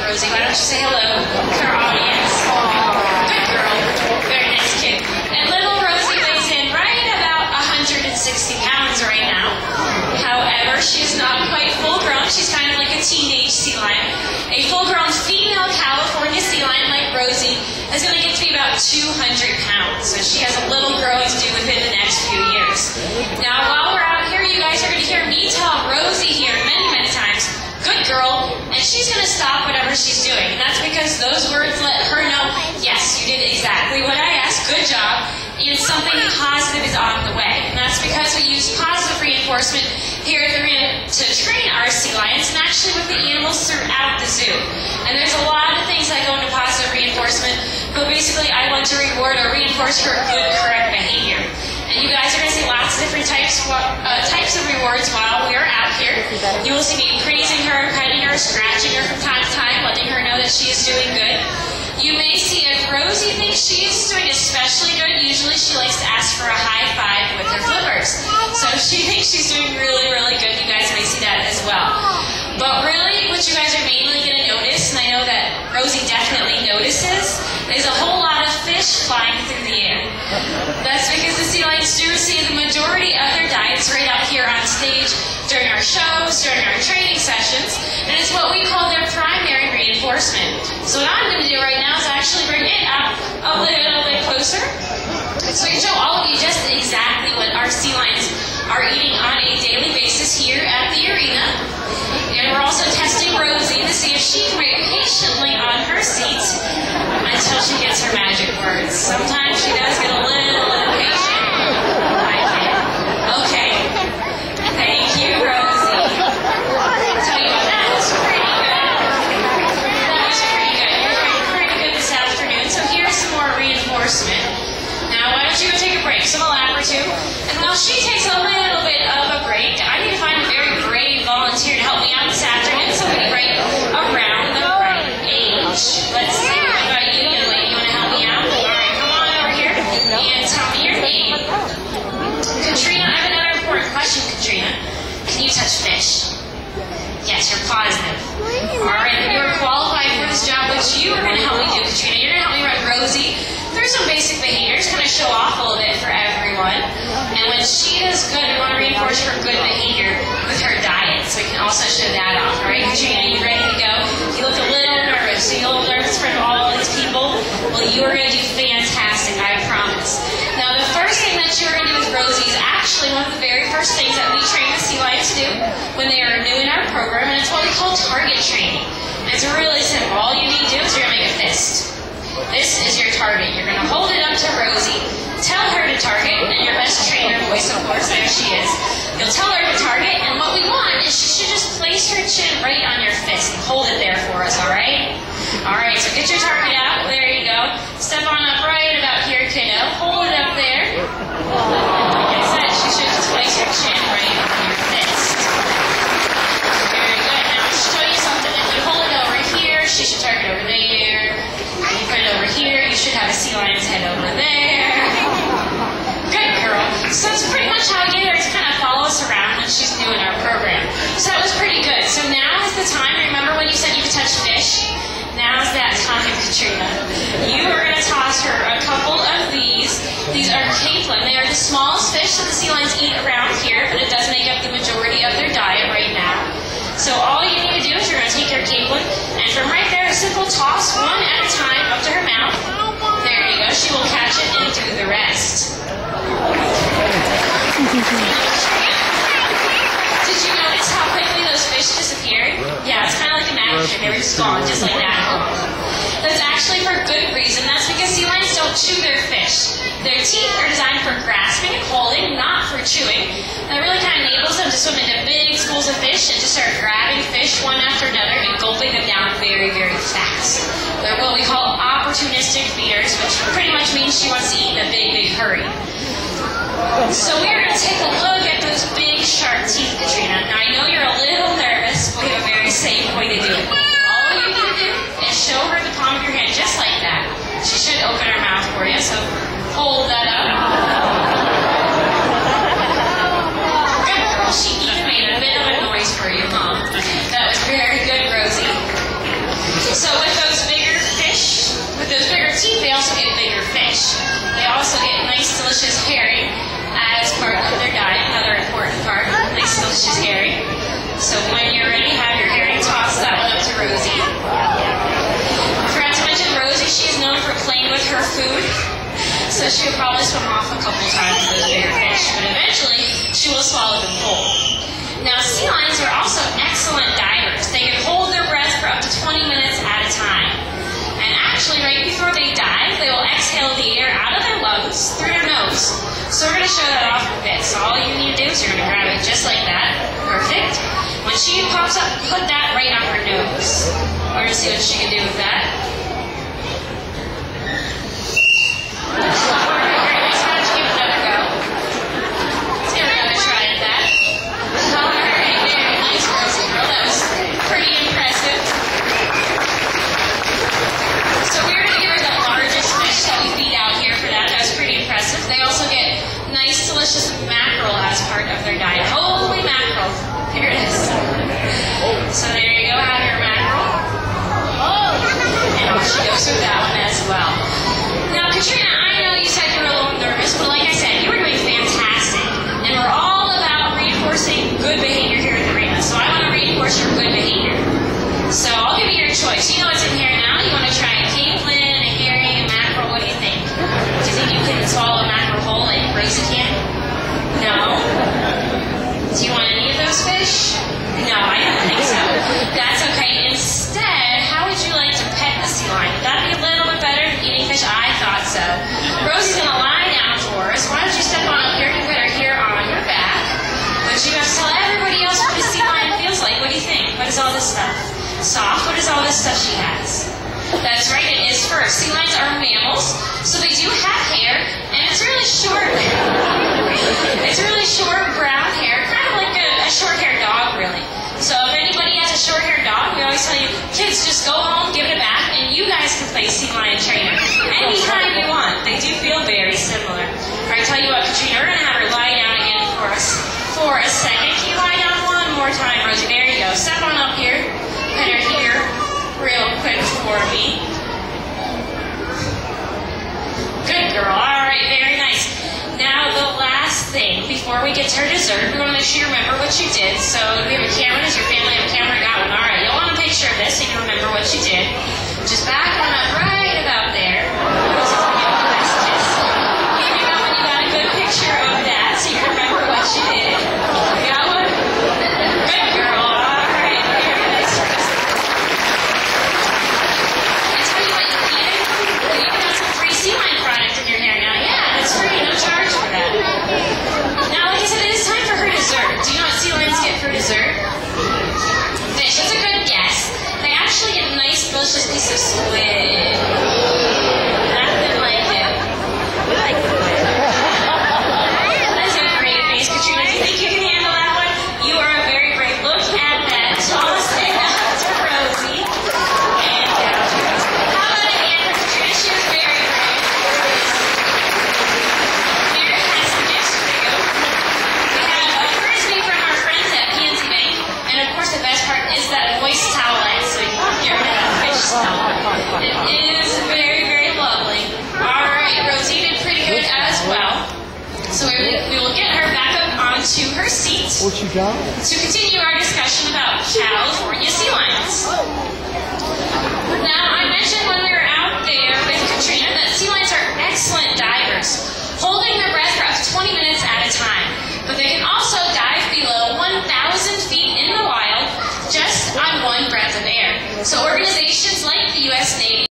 Rosie. Why don't you say hello to our audience? Good girl. Very nice kid. And little Rosie weighs in right about 160 pounds right now. However, she's not quite full grown. She's kind of like a teenage sea lion. A full-grown female California sea lion like Rosie is going to get to be about 200 pounds. So she has a little growing to do within the next few years. Now, while we're out here, you guys are going to hear me tell Rosie here many, many times, good girl, and she's going to stop whatever she's doing. And that's because those words let her know, yes, you did exactly what I asked, good job, and something positive is on the way. And that's because we use positive reinforcement here at the arena to train our sea lions and actually with the animals throughout the zoo. And there's a lot of things that go into positive reinforcement, but basically I want to reward or reinforce her good, correct behavior. And you guys are going to see lots of different types of rewards while we are out here. You will see me praising her, petting her, scratching her from time to time, letting her know that she is doing good. You may see if Rosie thinks she is doing especially good, usually she likes to ask for a high five with her flippers. So if she thinks she's doing really, really good, you guys may see that as well. But really, what you guys are mainly going to notice, and I know that Rosie definitely notices, is a whole lot of fish flying through the air. That's because the sea lions do receive the majority of their diets right out here on stage during our shows, during our training sessions, and it's what we call their primary reinforcement. So what I'm going to do right now is actually bring it up a little bit closer so I can show all of you just exactly what our sea lions are eating on a daily basis here at the arena. And we're also testing Rosie to see if she can wait patiently on her seat until she gets her magic words. Sometimes she does get a little impatient. I can. Okay. Thank you, Rosie. I'll tell you what, that was pretty good. That was pretty good. You're doing pretty good this afternoon. So here's some more reinforcement. Now, why don't you go take a break, so a lap or two. And while she takes a little bit of a break, I need to find a very brave volunteer to help me out this afternoon, somebody right around the right age. Let's see, what about you, young lady? You want to help me out? All right, come on over here and tell me your name. Katrina, I have another important question, Katrina. Can you touch fish? Yes, you're positive. All right, you are qualified for this job, which you are going to help me do, Katrina. You're going to help me run Rosie through some basic behaviors, kind of show off a little bit for everyone. And when she does good, we want to reinforce her good behavior with her diet, so we can also show that off. All right, Katrina, you ready to go? You look a little nervous. So you're a little nervous in front of all these people. Well, you are going to do fantastic, I promise. Now, the first thing that you're going to do with Rosie is actually one of the very first things that we train the sea lions to do when they are new in our program, and it's what we call target training. And it's really simple. All you need to do is you're going to make a fist. This is your target. You're going to hold it up to Rosie, tell her to target, and your best trainer voice, of course, there she is. You'll tell her to target, and what we want is she should just place her chin right on your fist and hold it there for us, all right? All right, so get your target out. There you go. Step on up right about here, kiddo. Hold it up there. Like I said, she should just place her chin right on your fist. Very good. Now, I'll show you something. If you hold it over here, she should target over there. You put it over here, you should have a sea lion's head over there. Good girl. So that's pretty much how we get her to kind of follow us around when she's new in our program. So that was pretty good. So now is the time. Remember when you said you could touch fish? Now is that time, Katrina. You are going to toss her a couple of these. These are capelin. They are the smallest fish that the sea lions eat around here, but it does make up the majority of their diet right now. So all you need to do is you're going to take your capelin, and from right there, a simple toss, one at a time, up to her mouth. There you go. She will catch it and do the rest. Did you notice how quickly those fish disappeared? Yeah, it's kind of like a magic trick. They were just gone, just like that. That's actually for good reason. That's because sea lions don't chew their fish. Their teeth are designed for grasping and holding, not for chewing. That really kind of enables them to swim into big schools of fish and just start grabbing fish one after another and gulping them down very, very fast. They're what we call opportunistic feeders, which pretty much means she wants to eat in a big, big hurry. So we're going to take a look at those big, sharp teeth, Katrina. Now, I know you're a little nervous, but we have a very safe way to do it. All you need to do is show her the palm of your hand, just like that. She should open her mouth for you, so hold that up. Good girl. She even made a bit of a noise for you, Mom. That was very good, Rosie. So food. So she'll probably swim off a couple times with those bigger fish, but eventually she will swallow them whole. Now, sea lions are also excellent divers. They can hold their breath for up to 20 minutes at a time. And actually, right before they dive, they will exhale the air out of their lungs through their nose. So we're going to show that off in a bit. So all you need to do is you're going to grab it just like that. Perfect. When she pops up, put that right on her nose. We're going to see what she can do with that. Delicious mackerel as part of their diet. Holy mackerel. Here it is. So there you go, have your mackerel. And off she goes with that one as well. Now, Katrina, I know you said you were a little nervous, but like I said, you were doing fantastic. And we're all about reinforcing good behavior here at the arena. So I want to reinforce your good behavior. So I'll give you your choice. You know what's in here now. You want to try a capelin, a herring, a mackerel. What do you think? Do you think you can swallow a mackerel whole like Rosie can? No. Do you want any of those fish? No, I don't think so. That's okay. Instead, how would you like to pet the sea lion? Would that be a little bit better than eating fish? I thought so. Rosie's going to lie down for us. Why don't you step on up here and put her here on your back? But you have to tell everybody else what a sea lion feels like. What do you think? What is all this stuff? Soft? What is all this stuff she has? That's right, it is fur. Sea lions are mammals, so they do have hair, and it's really short. It's really short brown hair, kind of like a short-haired dog, really. So if anybody has a short-haired dog, we always tell you, kids, just go home, give it a bath, and you guys can play sea lion trainer anytime you want. They do feel very similar. All right, tell you what, Katrina, we're going to have her lie down again for us for a second. Can you lie down one more time, Rosie? There you go. Step on up here. Put her here real quick for me. Good girl. All right, very nice. Now, the last thing, before we get to her dessert, we want to make sure you remember what you did. So, do we have a camera? Does your family have a camera? Got one. All right, you'll want to make sure of this so you can remember what you did. Just back on up right about there. Rosie's going to give you a nice kiss. Give me one when you got a good picture of that so you can remember what you did. Got one? Good girl. All right, very nice. I tell you what, you even have some free sea lion product in your hair now. Yeah, that's free. No charge for that. Now, like I said, it is time for her dessert. Do you know what sea lions get for dessert? Fish. That's a good guess. They actually get a nice, delicious piece of squid. Nothing like it. That's a great face, Katrina. Do you think you can handle that one? You are a very brave. Look at that. Toss it out to Rosie. And down she goes. How about a hand for Katrina? She was very brave. Mary has some gifts for you. We have a frisbee from our friends at PNC Bank. And of course, the best part is that moist towelette, so you can get rid of that fish smell. It is very, very lovely. All right, Rosie did pretty good as well. So we will get her back up onto her seat What you got? to continue our discussion about California sea lions. Now, I mentioned